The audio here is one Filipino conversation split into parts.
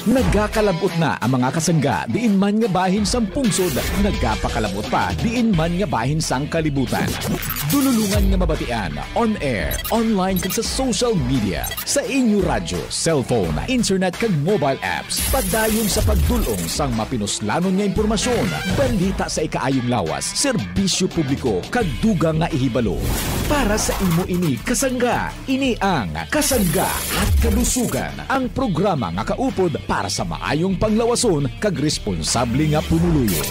Nagakalabot na ang mga kasangga diin man nga bahin sang pungsod, nagapakalabot pa diin man nga bahin sang kalibutan. Dululungan nga mabatian, on air, online kag sa social media, sa inyo radyo, cellphone, internet kag mobile apps. Padayon sa pagdulong sang mapinuslanon nga impormasyon, balita sa ikaayong lawas, serbisyo publiko kag dugang nga ihibalo. Para sa imo ini kasangga, ini ang Kasangga at Kalusugan, ang programa nga kaupod para sa maayong panglawason kag responsable nga pumuluyo.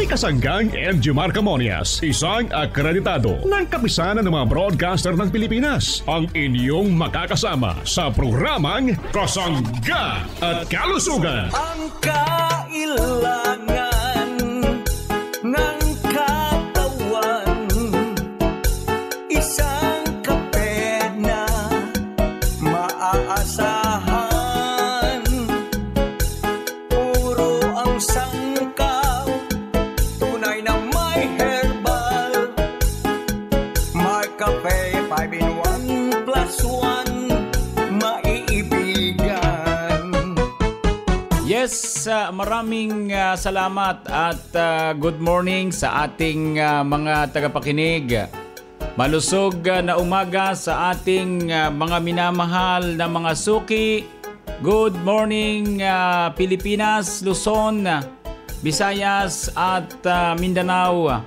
Kasanggang MG Marcamonias, isang akreditado ng kapisanan ng mga broadcaster ng Pilipinas, ang inyong makakasama sa programang Kasangga at Kalusugan. Ang kailangan ng katawan, isang kape na maaasahan, puro ang sangkaw, tunay na may herbal, may kape 5 in 1 plus 1, maiibigan. Yes, maraming salamat at good morning sa ating mga tagapakinig. Malusog na umaga sa ating mga minamahal na mga suki. Good morning Pilipinas, Luzon, Visayas at Mindanao.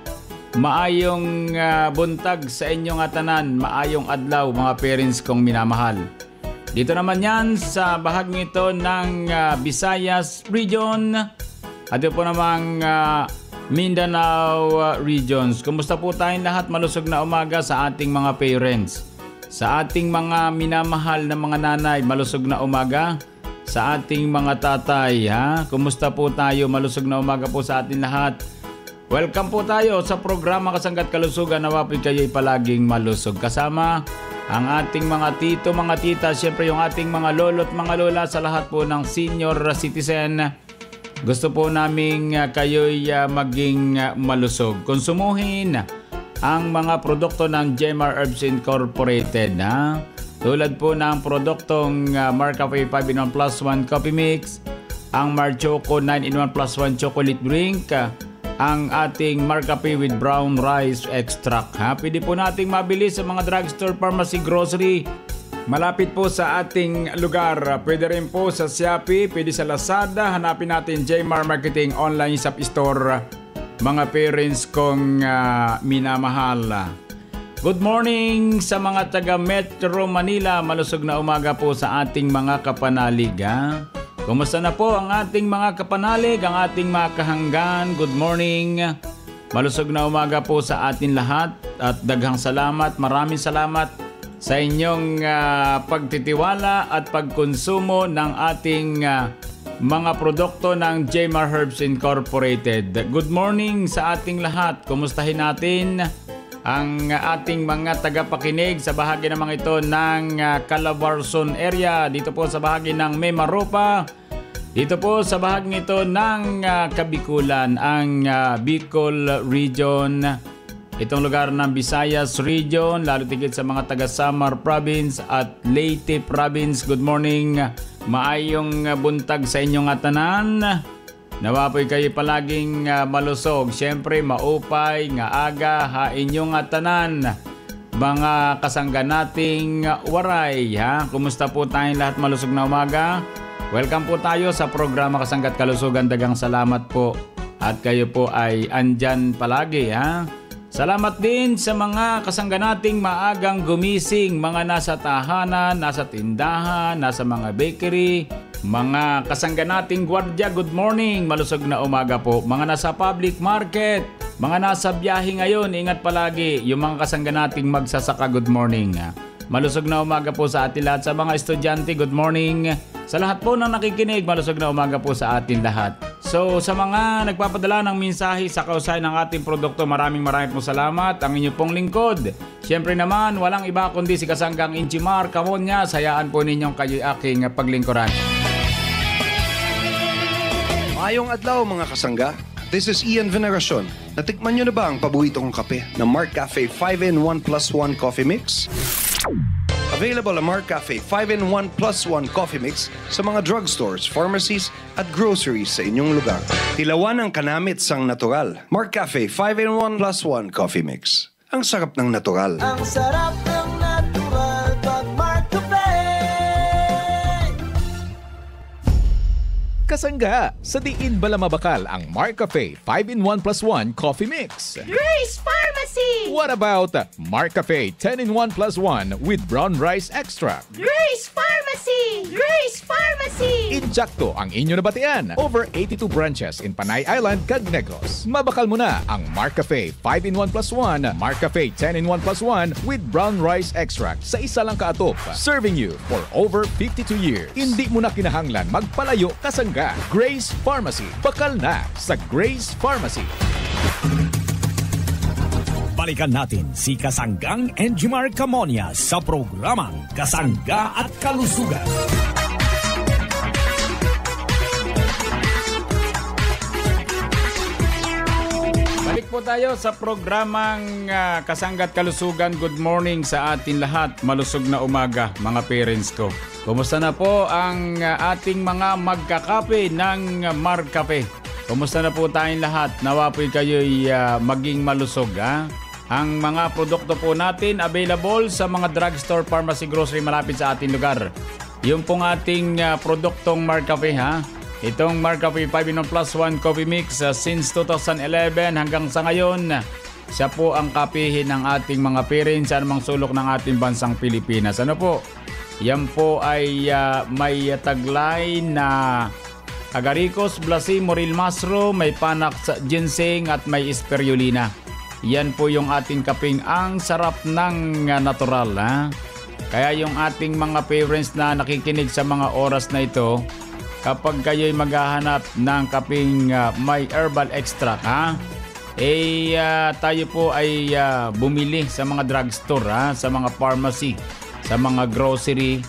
Maayong buntag sa inyong atanan, maayong adlaw mga parents kong minamahal. Dito naman yan sa bahagi ito ng Visayas region at ito po namang Mindanao regions. Kumusta po tayong lahat? Malusog na umaga sa ating mga parents. Sa ating mga minamahal na mga nanay, malusog na umaga. Sa ating mga tatay, kumusta po tayo? Malusog na umaga po sa atin lahat. Welcome po tayo sa programa Kasangga at Kalusugan. Nawa po kayo'y palaging malusog. Kasama ang ating mga tito, mga tita, siyempre yung ating mga lolo at mga lola, sa lahat po ng senior citizen. Gusto po namin kayo'y maging malusog. Konsumuhin ang mga produkto ng Jemar Herbs Incorporated. Tulad po ng produktong Marcafe 5 in 1 plus 1 coffee mix, ang Marchoco 9 in 1 plus 1 chocolate drink, ang ating Marcafe with brown rice extract. Pwede po nating mabili sa mga drugstore, pharmacy, grocery. Malapit po sa ating lugar. Pwede rin po sa Shopee, pwede sa Lazada. Hanapin natin Jmar Marketing Online Shop Store. Mga parents kong minamahal. Good morning sa mga taga Metro Manila. Malusog na umaga po sa ating mga kapanalig. Kumusta na po ang ating mga kapanalig, ang ating mga kahanggan? Good morning. Malusog na umaga po sa atin lahat at daghang salamat, maraming salamat sa inyong pagtitiwala at pagkonsumo ng ating mga produkto ng Jmar Herbs Incorporated. Good morning sa ating lahat. Kumustahin natin ang ating mga tagapakinig sa bahagi naman ito ng Calabarzon area, dito po sa bahagi ng Mimaropa, dito po sa bahagi ito ng Kabikulan, ang Bicol region, itong lugar ng Visayas region, lalo tigit sa mga taga Samar province at Leyte province. Good morning, maayong buntag sa inyong atanan. Nawapoy kayo palaging malusog. Siyempre, maupay, nga aga, inyong atanan. Mga kasangga nating waray. Kumusta po tayong lahat? Malusog na umaga. Welcome po tayo sa programa Kasangga at Kalusugan. Dagang salamat po. At kayo po ay andyan palagi. Salamat din sa mga kasangga nating maagang gumising. Mga nasa tahanan, nasa tindahan, nasa mga bakery. Mga kasangga nating gwardiya, good morning, malusog na umaga po. Mga nasa public market, mga nasa biyahe ngayon, ingat palagi. Yung mga kasangga nating magsasaka, good morning. Malusog na umaga po sa atin lahat. Sa mga estudyante, good morning. Sa lahat po ng nakikinig, malusog na umaga po sa atin lahat. So sa mga nagpapadala ng mensahe sa kausayan ng ating produkto, maraming pong salamat. Ang inyo pong lingkod, siyempre naman, walang iba kundi si Kasanggang Inchimar Camonias. Hayaan po ninyong kayo'y aking paglingkuran. Mayong adlaw mga kasangga. This is Ian Veneracion. Natikman nyo na ba ang paboritong kape na Mark Cafe 5-in-1 plus 1 coffee mix? Available ang Mark Cafe 5-in-1 plus 1 coffee mix sa mga drugstores, pharmacies at groceries sa inyong lugar. Tilawan ang kanamit sang natural. Mark Cafe 5-in-1 plus 1 coffee mix. Ang sarap ng natural. Ang sarap ng natural pag Mark Cafe. Kasangga, sa diin bala mabakal ang Mark Cafe 5-in-1 plus 1 coffee mix. Grace Pharmacy! What about Mark Cafe 10-in-1 plus 1 with brown rice extract? Grace Pharmacy! Grace Pharmacy! Injakto ang inyo nabatian. Over 82 branches in Panay Island, Cag Negros. Mabakal mo na ang Mark Cafe 5-in-1 plus 1, Mark Cafe 10-in-1 plus 1 with brown rice extract sa isa lang kaatop. Serving you for over 52 years. Hindi mo na kinahanglan magpalayo kasangga. Grace Pharmacy. Bakal na sa Grace Pharmacy. Balikan natin si Kasanggang Enjimar Camonia sa programang Kasangga at Kalusugan. Balik po tayo sa programang Kasangga at Kalusugan. Good morning sa atin lahat. Malusog na umaga mga parents ko. Kumusta na po ang ating mga magkakape ng Mark Cafe? Kumusta na po tayong lahat? Nawa po kayo'y maging malusog. Ha? Ang mga produkto po natin available sa mga drugstore, pharmacy, grocery malapit sa ating lugar. Yung pong ating produktong Mark Cafe, ha? Itong Mark Cafe 5-in-1 plus 1 coffee mix since 2011 hanggang sa ngayon. Siya po ang kapihin ng ating mga parents sa anumang sulok ng ating bansang Pilipinas. Ano po? Yan po ay may taglay na agaricus, blasi, moril masro, may panak ginseng at may spirulina. Yan po yung ating kaping ang sarap ng natural. Ha? Kaya yung ating mga parents na nakikinig sa mga oras na ito, kapag kayo'y maghahanap ng kaping may herbal extract, ha? Tayo po ay bumili sa mga drugstore, ha? Sa mga pharmacy, sa mga grocery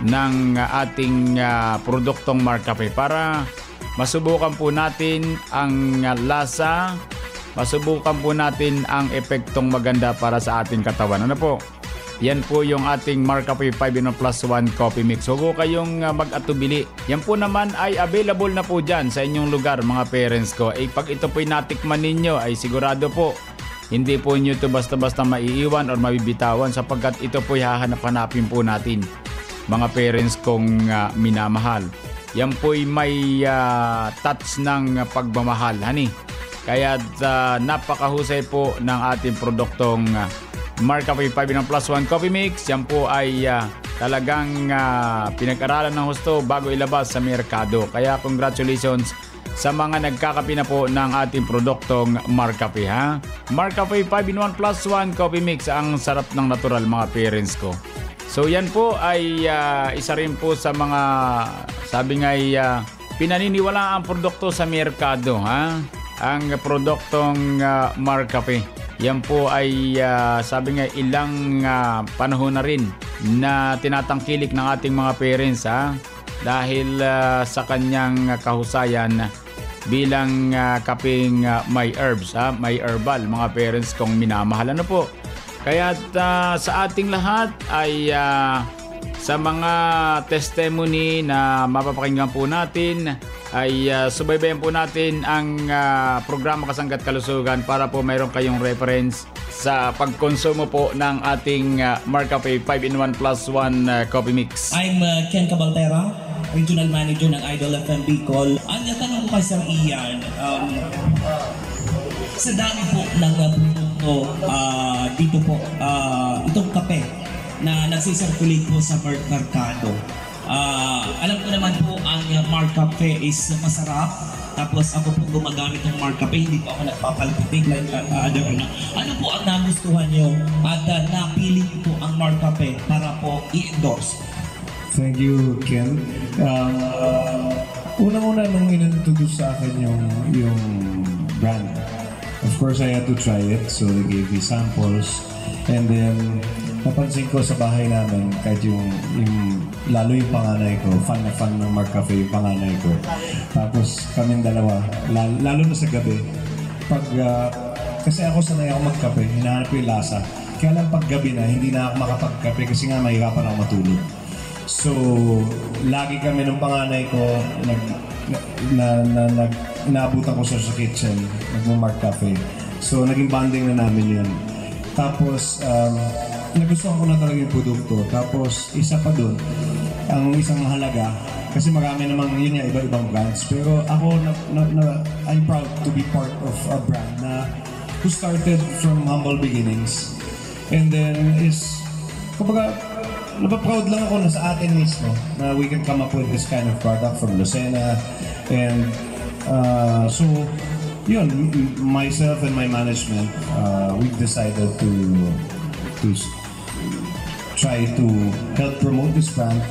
ng ating produktong Mark Cafe para masubukan po natin ang lasa, masubukan po natin ang epektong maganda para sa ating katawan. Ano po? Yan po yung ating Mark Cafe 5-in-1 plus 1 coffee mix. Huwag kayong mag-atubili. Yan po naman ay available na po dyan sa inyong lugar mga parents ko. Pag ito po'y natikman ninyo ay sigurado po hindi po nyo ito basta-basta maiiwan or mabibitawan sapagkat ito po'y hahanap-hanapin po natin mga parents kong minamahal. Yan po'y may touch ng pagmamahal, honey. Kaya napakahusay po ng ating produktong Mark Cafe 5-in-1 plus 1 coffee mix. Yan po ay talagang pinag-aralan ng husto bago ilabas sa merkado. Kaya congratulations sa mga nagkakape na po ng ating produktong Mark Cafe, ha? Mark Cafe 5-in-1 plus 1 coffee mix. Ang sarap ng natural mga parents ko. So yan po ay isa rin po sa mga sabi nga ay pinaniniwala ang produkto sa merkado, ha? Ang produktong Mark Cafe. Yan po ay sabi nga ilang panahon na rin na tinatangkilik ng ating mga parents, ha? Dahil sa kanyang kahusayan bilang kaping may herbs, ha? May herbal mga parents kong minamahal. Ano po? Kaya sa ating lahat ay sa mga testimony na mapapakinggan po natin ay subaybayan po natin ang programa Kasangga at Kalusugan para po mayroon kayong reference sa pagkonsumo po ng ating Mark Cafe 5-in-1 plus 1 coffee mix. I'm Ken Cabaltera, Regional Manager ng Idol FM Bicol. Ang tanong ko kay Sir Ian, sa dami po ng produkto dito po, itong kape na nagsisirculate po sa merkado. Alam ko naman po ang Mark Cafe is masarap. Tapos ako po gumagamit ng Mark Cafe, hindi po ako nagpapalpitig like other na. Ano po ang nagustuhan nyo at napili nyo po ang Mark Cafe para po i-endorse? Thank you, Ken. Unang-una nung inintroduce sa akin yung brand, of course, I had to try it. So they gave me samples. And then, napansin ko sa bahay namin, kahit lalo yung panganay ko, fan na fan ng Mark Cafe yung panganay ko. Tapos kaming dalawa, lalo na sa gabi, kasi ako sanay ako magkape, hinahanap ko yung lasa. Kaya lang pag gabi na, hindi na ako makapagkape kasi nga mahirapan ako matulog. So, lagi kami ng panganay ko, inaabutan ko sa kitchen, nagmo-Mark Cafe. So, naging bonding na namin yun. Tapos, nagustuhan ko na talaga yung produkto. Tapos, isa pa doon, ang isang mahalaga, kasi marami namang yun nga, iba-ibang brands. Pero ako, I'm proud to be part of a brand na who started from humble beginnings. And then kumbaga, napaproud lang ako na sa atin mismo na we can come up with this kind of product from Lucena. And so, yun, myself and my management, we've decided to try to help promote this brand,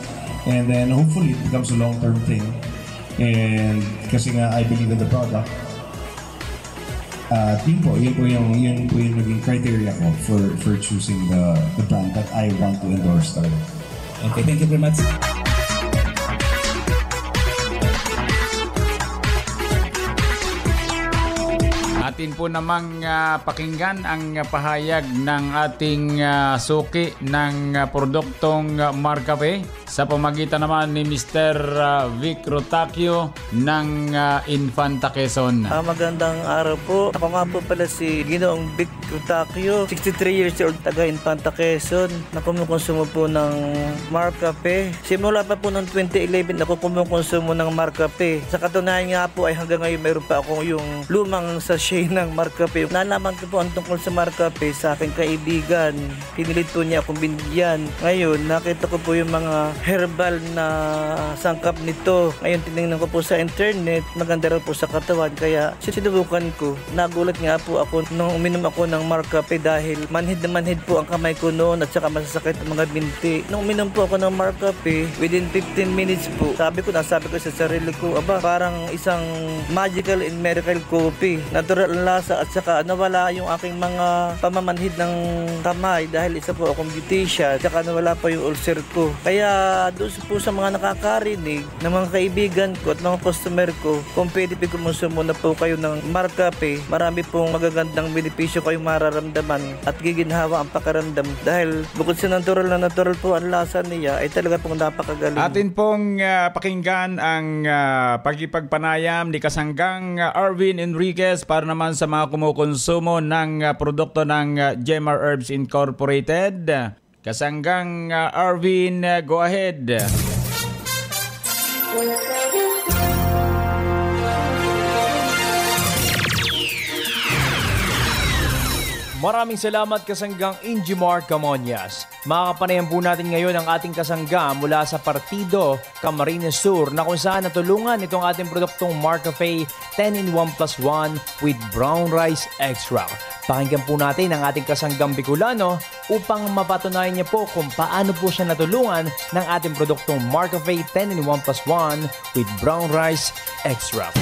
and then hopefully it becomes a long-term thing. And kasi nga, I believe in the product. Yun po yung naging criteria ko for choosing the brand that I want to endorse talaga. Okay, thank you very much. Atin po namang pakinggan ang pahayag ng ating suki ng produktong Mark Cafe sa pamagitan naman ni Mr. Vic Rotacio ng Infanta Quezon. Magandang araw po. Ako nga po pala si Ginoong Vic Rotacio, 63 years old, taga Infanta Quezon, na kumukonsumo po ng Mark Cafe. Simula pa po noong 2011 ako kumukonsumo ng Mark Cafe. Sa katunayan nga po ay hanggang ngayon mayroon pa akong yung lumang sachet ng Mark Cafe. Nalaman ko po ang tungkol sa Mark Cafe sa aking kaibigan. Pinilit po niya akong binigyan. Ngayon, nakita ko po yung mga herbal na sangkap nito. Ngayon, tinignan ko po sa internet. Maganda raw po sa katawan. Kaya, sinubukan ko. Nagulat nga po ako nung uminom ako ng Mark Cafe dahil manhid na manhid po ang kamay ko noon at saka masasakit ang mga binti. Nung uminom po ako ng Mark Cafe, within 15 minutes po, sabi ko sa sarili ko, aba, parang isang magical and miracle coffee. Natural ang lasa at saka nawala yung aking mga pamamanhid ng kamay dahil isa po akong beautician, saka nawala pa yung ulcer ko. Kaya doon po sa mga nakakarinig ng mga kaibigan ko at mga customer ko, kung pwede po kumusumo na po kayo ng Mark Cafe, marami pong magagandang benepisyo kayong mararamdaman at giginhawa ang pakiramdam dahil bukod sa natural po ang lasa niya ay talaga pong napakagaling. Atin pong pakinggan ang pagkipagpanayam ni Kasanggang Arvin Enriquez para naman sa mga kumukonsumo ng produkto ng Gemar Herbs Incorporated. Kasanggang Arvin, go ahead. Maraming salamat Kasanggang Injimar Camonias. Makakapanayan po natin ngayon ang ating kasangga mula sa Partido Camarines Sur na kung saan natulungan itong ating produktong Mark Cafe 10-in-1+1 with brown rice extract. Pakinggan po natin ang ating kasanggang Bicolano upang mapatunayan niya po kung paano po siya natulungan ng ating produktong Mark Cafe 10-in-1+1 with brown rice extract.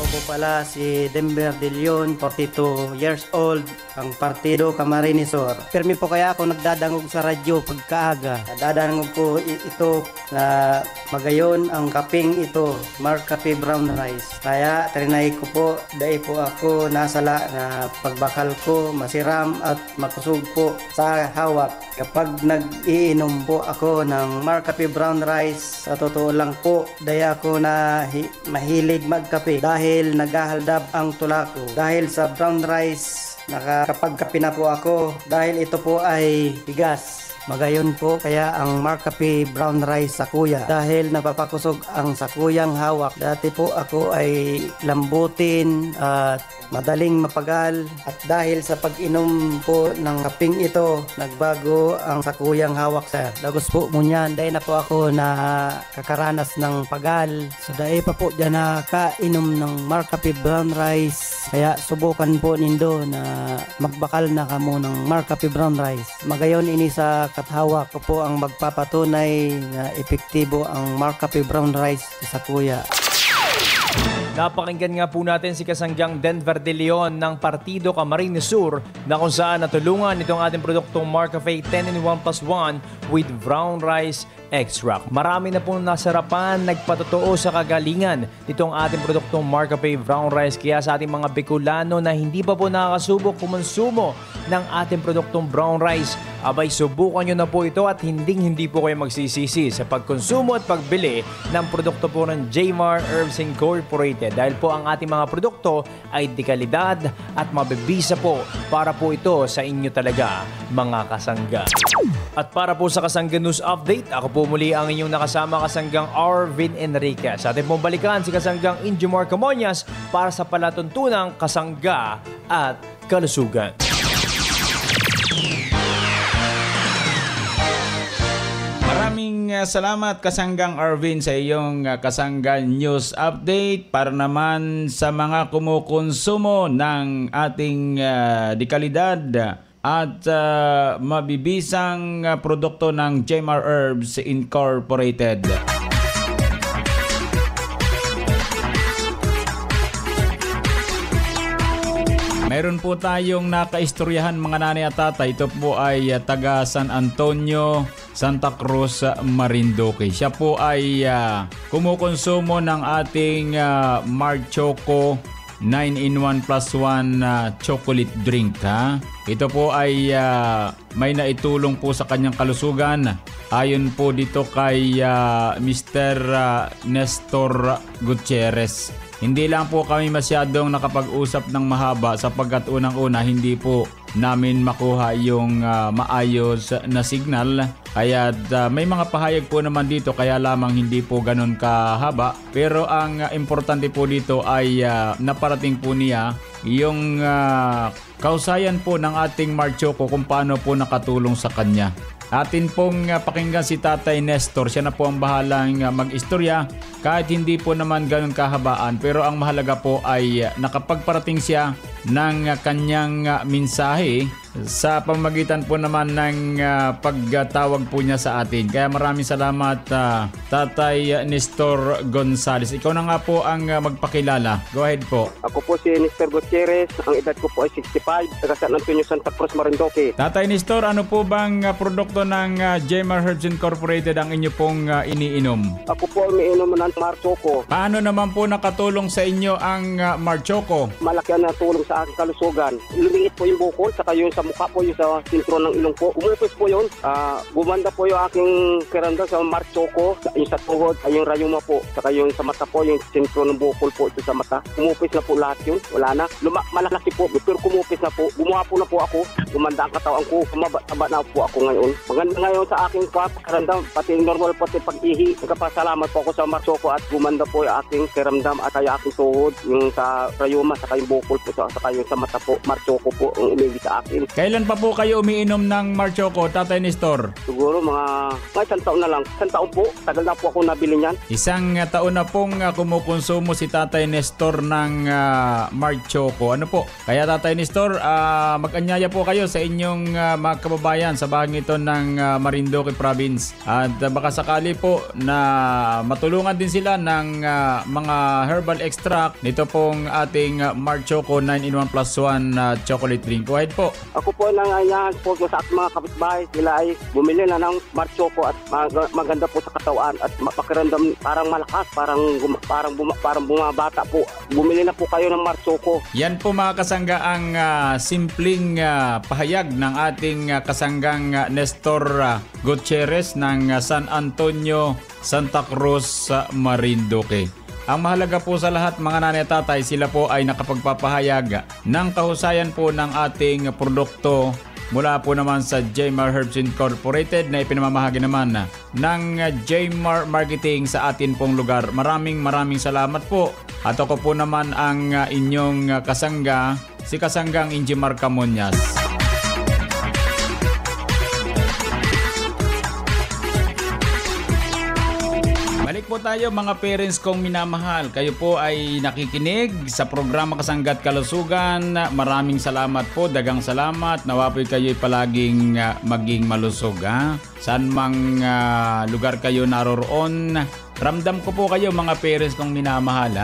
Ako po pala si Denver De Leon, 42 years old, ang Partido Camarines Sur. Permi po kaya ako nagdadangog sa radyo pagkaaga. Dadangog po ito na magayon ang kaping ito, Mark Cafe Brown Rice. Kaya trinay ko po, dahil po ako nasala na pagbakal ko, masiram at makusog po sa hawak. Kapag nag-iinom po ako ng Mark Cafe Brown Rice, sa totoo lang po, dahil ako na mahilig magkape dahil naghahaldab ang tula ko. Dahil sa brown rice, nakakapagkape na po ako dahil ito po ay bigas. Magayon po kaya ang Mark Cafe Brown Rice Sakuya dahil napapakusog ang sakuyang hawak. Dati po ako ay lambutin at madaling mapagal at dahil sa pag-inom po ng kaping ito, nagbago ang sakuyang hawak sa dagos po mo niyan. Dahil na po ako na kakaranas ng pagal. So dahil pa po dyan na kainom ng Mark Cafe Brown Rice. Kaya subukan po nindo na magbakal na kamo ng Mark Cafe Brown Rice. Magayon ini sa kathawak ko po ang magpapatunay na epektibo ang Mark Cafe Brown Rice sa kuya. Napakinggan nga po natin si Kasanggang Denver de Leon ng Partido Camarines Sur na kung saan natulungan itong ating produktong Marcafe 10-in-1+1 with brown rice extract. Marami na pong nasarapan, nagpatotoo sa kagalingan nitong ating produktong Marcafe brown rice. Kaya sa ating mga Bicolano na hindi pa po nakakasubok kumonsumo ng ating produktong brown rice, abay subukan nyo na po ito at hindi po kayo magsisisi sa pagkonsumo at pagbili ng produkto po ng Jmar Herbs Incorporated dahil po ang ating mga produkto ay di kalidad at mabibisa po para po ito sa inyo talaga mga kasangga. At para po sa Kasangga News Update, ako po muli ang inyong nakasama Kasanggang Arvin Enriquez. Sa ating pong balikan si Kasanggang Injimar Camonias para sa palatuntunang kasangga at kalusugan. Maraming salamat Kasanggang Arvin sa iyong Kasangga News Update para naman sa mga kumukonsumo ng ating dekalidad at mabibisang produkto ng Jmar Herbs Incorporated. Mayroon po tayong nakaistoryahan mga nanay at tatay. Ito po ay taga San Antonio, Santa Cruz, Marinduque. Siya po ay kumukonsumo ng ating Marchoco 9-in-1+1 chocolate drink. Ito po ay may naitulong po sa kanyang kalusugan. Ayon po dito kay Mr. Nestor Gutierrez. Hindi lang po kami masyadong nakapag-usap ng mahaba sapagkat unang-una hindi po namin makuha yung maayos na signal. Kaya may mga pahayag po naman dito kaya lamang hindi po ganun kahaba. Pero ang importante po dito ay naparating po niya yung kausayan po ng ating Marchoco kung paano po nakatulong sa kanya. Atin pong pakinggan si Tatay Nestor. Siya na po ang bahalang mag-istorya kahit hindi po naman ganun kahabaan. Pero ang mahalaga po ay nakapagparating siya ng kanyang mensahe sa pamamagitan po naman ng pagtawag po niya sa atin. Kaya maraming salamat Tatay Nestor Gonzales. Ikaw na nga po ang magpakilala. Go ahead po. Ako po si Nestor Gutierrez. Ang edad ko po ay 65. Taga San Antonio, Santa Cruz, Marinduque. Tatay Nestor, ano po bang produkto ng Jmar Herbs Incorporated ang inyo pong iniinom? Ako po umiinom ng Marchoco. Paano naman po nakatulong sa inyo ang Marchoco? Malaki ang natulong sa aking kalusugan. Lumingit po yung bukol, saka yung sa mukha po, yung sa sintro ng ilong po. Umupis po yun. Gumanda po yung aking kiranda sa Marchoco, yung sa tuhod, ay yung rayuma po. Saka yung sa mata po, yung sintro ng bukol po ito sa mata. Umupis na po lahat yun. Wala na. Malaki po. Pero kumupis na po. Gumawa po na po ako. Gumanda ang katawan ko. Kumaba na po ako ngayon. Maganda ngayon sa aking pakiramdam. Pati normal po at pag-ihi. Nagkapasalamat po ako sa Marchoco at gumanda po yung aking kiramdam at yung aking tuhod. Yung sa rayuma, saka yung bukol po. Saka yung sa mata po. Marchoco po ang umili sa akin. Kailan pa po kayo umiinom ng Marchoco, Tatay Nestor? Siguro mga isang taon na lang. Isang taon po. Tagal na po ako nabili niyan. Isang taon na pong kumukonsumo si Tatay Nestor ng Marchoco. Ano po? Kaya Tatay Nestor, mag-anyaya po kayo sa inyong mga kababayan sa bahagi ito ng Marinduque Province. At baka sakali po na matulungan din sila ng mga herbal extract nito pong ating Marchoco 9-in-1+1 chocolate drink. Go ahead po. Ako po nanganyahan po sa aking mga kapitbahay. Sila ay bumili na ng Marchoco at maganda po sa katawan at mapakiramdam parang malakas, parang bumabata po. Bumili na po kayo ng Marchoco. Yan po mga kasangga ang simpleng pahayag ng ating kasanggang Nestor Gutierrez ng San Antonio, Santa Cruz, Marinduque. Ang mahalaga po sa lahat mga nanay at tatay, sila po ay nakapagpapahayag ng kahusayan po ng ating produkto mula po naman sa Jmar Herbs Incorporated na ipinamamahagi naman ng Jmar Marketing sa atin pong lugar. Maraming salamat po. At ako po naman ang inyong kasangga, si Kasanggang Injimar Camonias. Balik po tayo mga parents kong minamahal. Kayo po ay nakikinig sa programa Kasangga at Kalusugan. Maraming salamat po, dagang salamat. Nawa po kayo palaging maging malusog. Saan mang lugar kayo naroroon. Ramdam ko po kayo mga parents kong minamahal.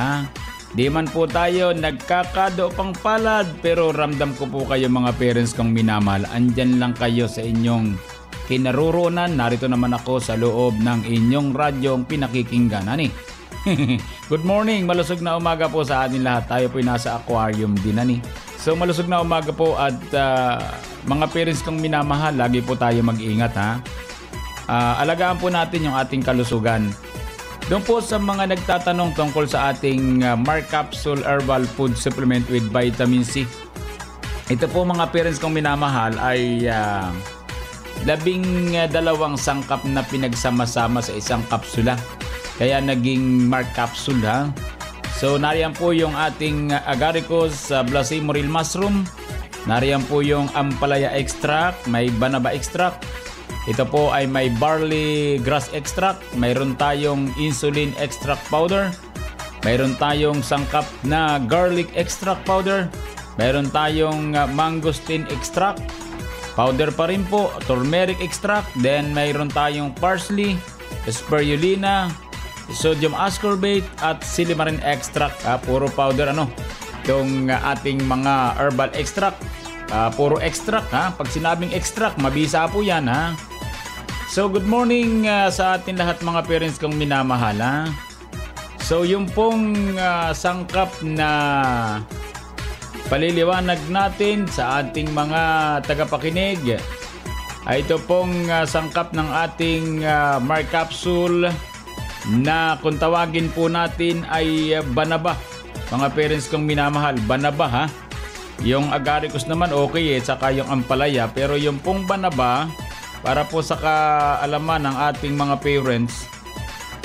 Di man po tayo nagkakado pang palad, pero ramdam ko po kayo mga parents kong minamahal. Andyan lang kayo sa inyong kinaroroonan. Narito naman ako sa loob ng inyong radyong pinakikinggan. Ani? Good morning, malusog na umaga po sa atin lahat. Tayo po nasa aquarium din. Ani? So malusog na umaga po at mga parents kong minamahal, lagi po tayo mag-ingat ha. Alagaan po natin yung ating kalusugan. Doon po sa mga nagtatanong tungkol sa ating Mark Capsule Herbal Food Supplement with Vitamin C. Ito po mga parents kong minamahal ay 12 sangkap na pinagsama-sama sa isang kapsula. Kaya naging Mark Capsule ha. So nariyan po yung ating agaricus blossimoril mushroom. Nariyan po yung ampalaya extract, may banaba extract. Ito po ay may barley grass extract, mayroon tayong insulin extract powder, mayroon tayong sangkap na garlic extract powder, mayroon tayong mangosteen extract, powder pa rin po, turmeric extract, then mayroon tayong parsley, spirulina, sodium ascorbate at silimarin extract. Puro powder itong ating mga herbal extract. Puro extract ha. Pag sinabing extract, mabisa po yan ha. So good morning sa atin lahat mga parents kong minamahal ha. So yung pong sangkap na paliliwanag natin sa ating mga tagapakinig ay ito pong sangkap ng ating Mark Capsule na kung tawagin po natin ay banaba. Mga parents kong minamahal, banaba ha. Yung agaricus naman okay saka yung ampalaya, pero yung pong banaba, para po sa kaalaman ng ating mga parents,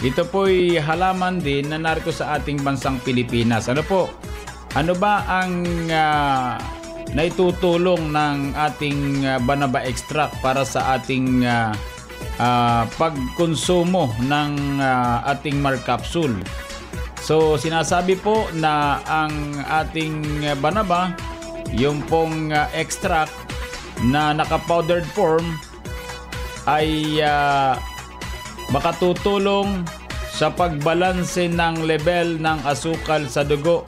ito po'y halaman din na narito sa ating bansang Pilipinas. Ano po? Ano ba ang naitutulong ng ating banaba extract para sa ating pagkonsumo ng ating Mark Capsule? So sinasabi po na ang ating banaba, yung pong extract na naka-powdered form ay makatutulong sa pagbalanse ng level ng asukal sa dugo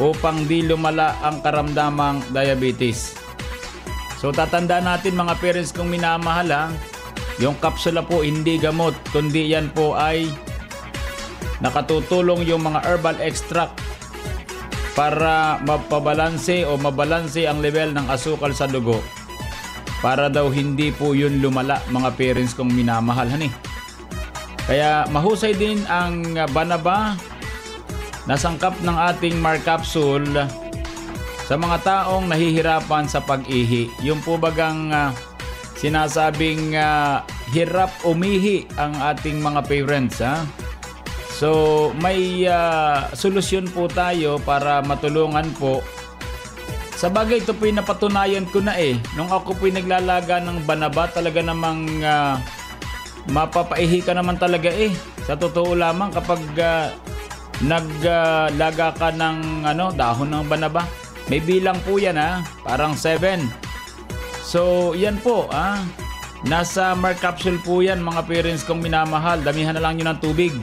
upang di lumala ang karamdamang diabetes. So tatandaan natin mga parents kong minamahal ha, yung kapsula po hindi gamot, kundi yan po ay nakatutulong yung mga herbal extract para mapabalanse o mabalanse ang level ng asukal sa dugo. Para daw hindi po yun lumala mga parents kong minamahal hani. Kaya mahusay din ang banaba na sangkap ng ating Mark Capsule sa mga taong nahihirapan sa pag-ihi. Yung po bagang sinasabing hirap umihi ang ating mga parents ha. So may solusyon po tayo para matulungan po. Sa bagay, ito po'y napatunayan ko na nung ako po'y naglalaga ng banaba, talaga namang mapapaihi ka naman talaga Sa totoo lamang kapag naglaga ka ng dahon ng banaba, may bilang po yan parang 7. So yan po nasa Mark Capsule po yan mga parents kong minamahal. Damihan na lang yun ng tubig.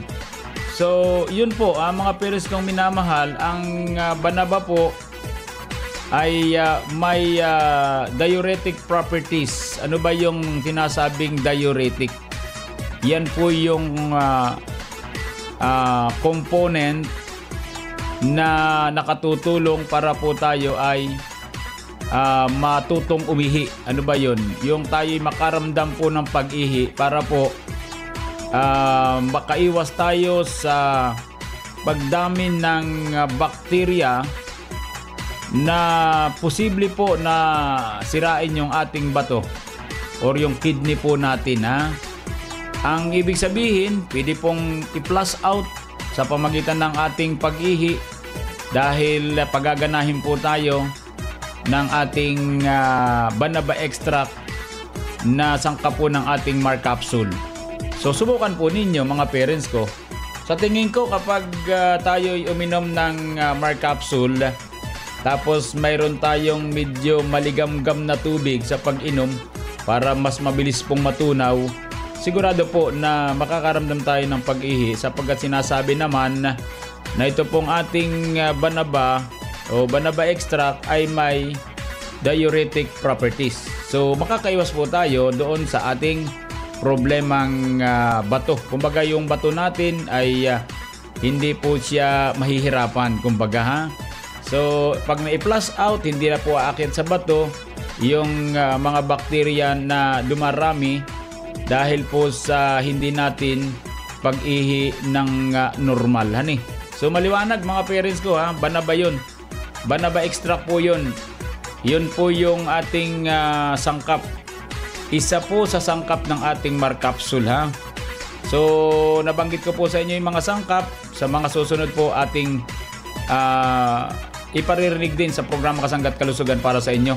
So yun po mga parents kong minamahal, ang banaba po ay may diuretic properties. Ano ba yung sinasabing diuretic? Yan po yung component na nakatutulong para po tayo ay matutong umihi. Ano ba yun? Yung tayo makaramdam po ng pag-ihi para po makaiwas tayo sa pagdami ng bakterya na posible po na sirain yung ating bato or yung kidney po natin Ang ibig sabihin, pwede pong i-flush out sa pamagitan ng ating pag-ihi dahil pagaganahin po tayo ng ating banaba extract na sangkap po ng ating Mark Capsule. So subukan po ninyo mga parents ko. Sa tingin ko kapag tayo'y uminom ng Mark Capsule, tapos mayroon tayong medyo maligamgam na tubig sa pag-inom para mas mabilis pong matunaw, sigurado po na makakaramdam tayo ng pag-ihi sapagkat sinasabi naman na ito pong ating banaba o banaba extract ay may diuretic properties. So makakaiwas po tayo doon sa ating problemang bato. Kumbaga yung bato natin ay hindi po siya mahihirapan, kumbaga ha. So pag na-flush out, hindi na po aakyat sa bato yung mga bakterya na dumarami dahil po sa hindi natin pag-ihi ng normal. So maliwanag mga parents ko ha, banaba yun. Banaba extract po yun. Yun po yung ating sangkap. Isa po sa sangkap ng ating Mark Capsule ha. So nabanggit ko po sa inyo yung mga sangkap. Sa mga susunod po ating iparirinig din sa programa Kasangga at Kalusugan para sa inyo.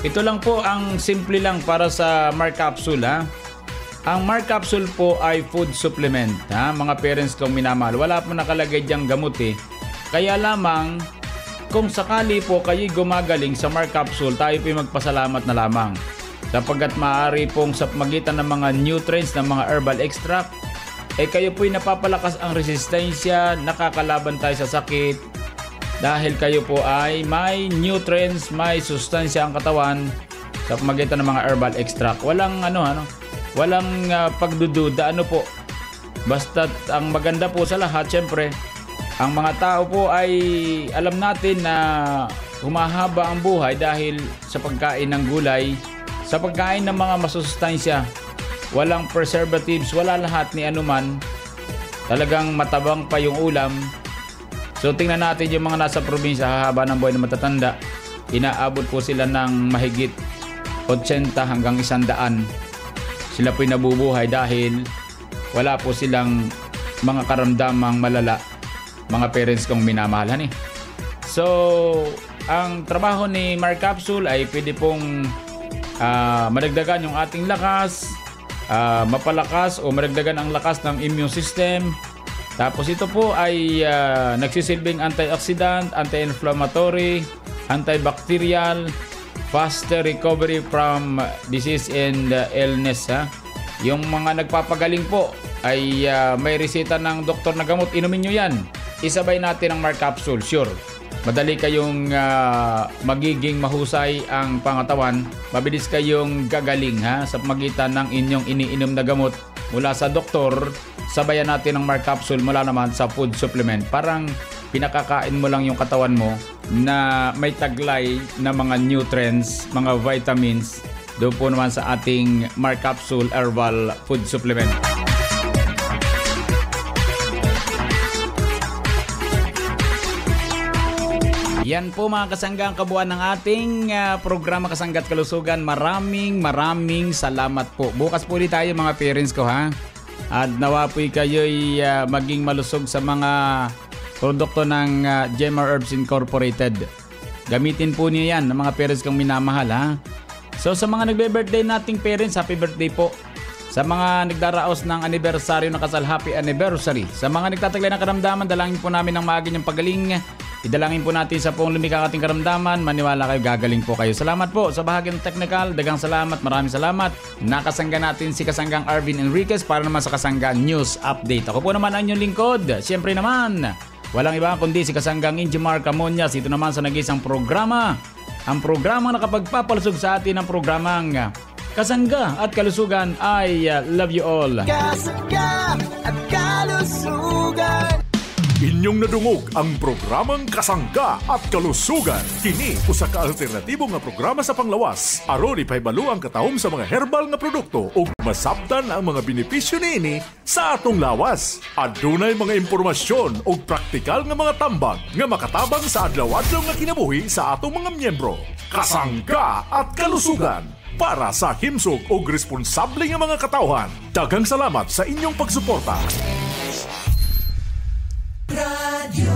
Ito lang po ang simple lang para sa Mark Capsule ha. Ang Mark Capsule po ay food supplement ha. Mga parents kong minamahal, wala po nakalagay diyang gamot eh. Kaya lamang kung sakali po kayo gumagaling sa Mark Capsule, tayo po magpasalamat na lamang. Sapagkat maaari pong sa magitan ng mga nutrients ng mga herbal extract, kayo po'y napapalakas ang resistensya, nakakalaban tayo sa sakit. Dahil kayo po ay may nutrients, may sustansya ang katawan sa magitan ng mga herbal extract. Walang walang pagdududa po. Basta ang maganda po sa lahat, syempre, ang mga tao po ay alam natin na humahaba ang buhay dahil sa pagkain ng gulay, sa pagkain ng mga masustansya. Walang preservatives, wala lahat ni anuman. Talagang matabang pa yung ulam. So tingnan natin yung mga nasa probinsya, hahaba ng buhay na matatanda. Inaabot po sila ng mahigit 80 hanggang 100. Sila po'y nabubuhay dahil wala po silang mga karamdamang malala. Mga parents kong minamahal So ang trabaho ni Mark Capsule ay pwede pong madagdagan yung ating lakas, mapalakas o madagdagan ang lakas ng immune system. Tapos ito po ay nagsisilbing antioxidant, anti-inflammatory, antibacterial, faster recovery from disease and illness ha. Yung mga nagpapagaling po ay may reseta ng doktor na gamot, inumin nyo yan. Isabay natin ang Mark Capsule, sure. Madali kayong magiging mahusay ang pangatawan. Mabilis kayong gagaling ha, sa magitan ng inyong iniinom na gamot mula sa doktor. Sabayan natin ang Mark Capsule mula naman sa food supplement. Parang pinakakain mo lang yung katawan mo na may taglay na mga nutrients, mga vitamins. Doon po naman sa ating Mark Capsule Herbal Food Supplement. Yan po mga kasangga ang kabuuan ng ating programa Kasangga at Kalusugan. Maraming salamat po. Bukas po ulit tayo mga parents ko ha. At nawa po'y kayo'y maging malusog sa mga produkto ng Gemma Herbs Incorporated. Gamitin po niyo yan ng mga parents kong minamahal ha. So sa mga nagbe-birthday nating parents, happy birthday po. Sa mga nagdaraos ng anibersaryo ng kasal, happy anniversary. Sa mga nagtataglay ng karamdaman, dalangin po namin ng maagin yung pagaling. Idalangin po natin sa pong lumikang ating karamdaman. Maniwala kayo, gagaling po kayo. Salamat po sa bahagi ng technical. Dagang salamat, maraming salamat. Nakasangga natin si Kasanggang Arvin Enriquez para naman sa Kasangga News Update. Ako po naman ang inyong lingkod. Siyempre naman, walang iba kundi si Kasanggang Injimar Camonias. Ito naman sa nag-isang programa. Ang programa na kapagpapalusog sa atin ng programang Kasangga at Kalusugan. I love you all. Kasangga at Kalusugan. Inyong nadungog ang programang Kasangga at Kalusugan. Kini usa ka alternatibo nga programa sa panglawas. Aron ipahibalo ang katahom sa mga herbal nga produkto ug masabtan ang mga benepisyo niini sa atong lawas. Adunay mga impormasyon ug praktikal nga mga tambag nga makatabang sa adlaw-adlaw nga kinabuhi sa atong mga miyembro. Kasangga at Kalusugan para sa himsog ug responsable nga mga katawhan. Daghang salamat sa inyong pagsuporta. Radio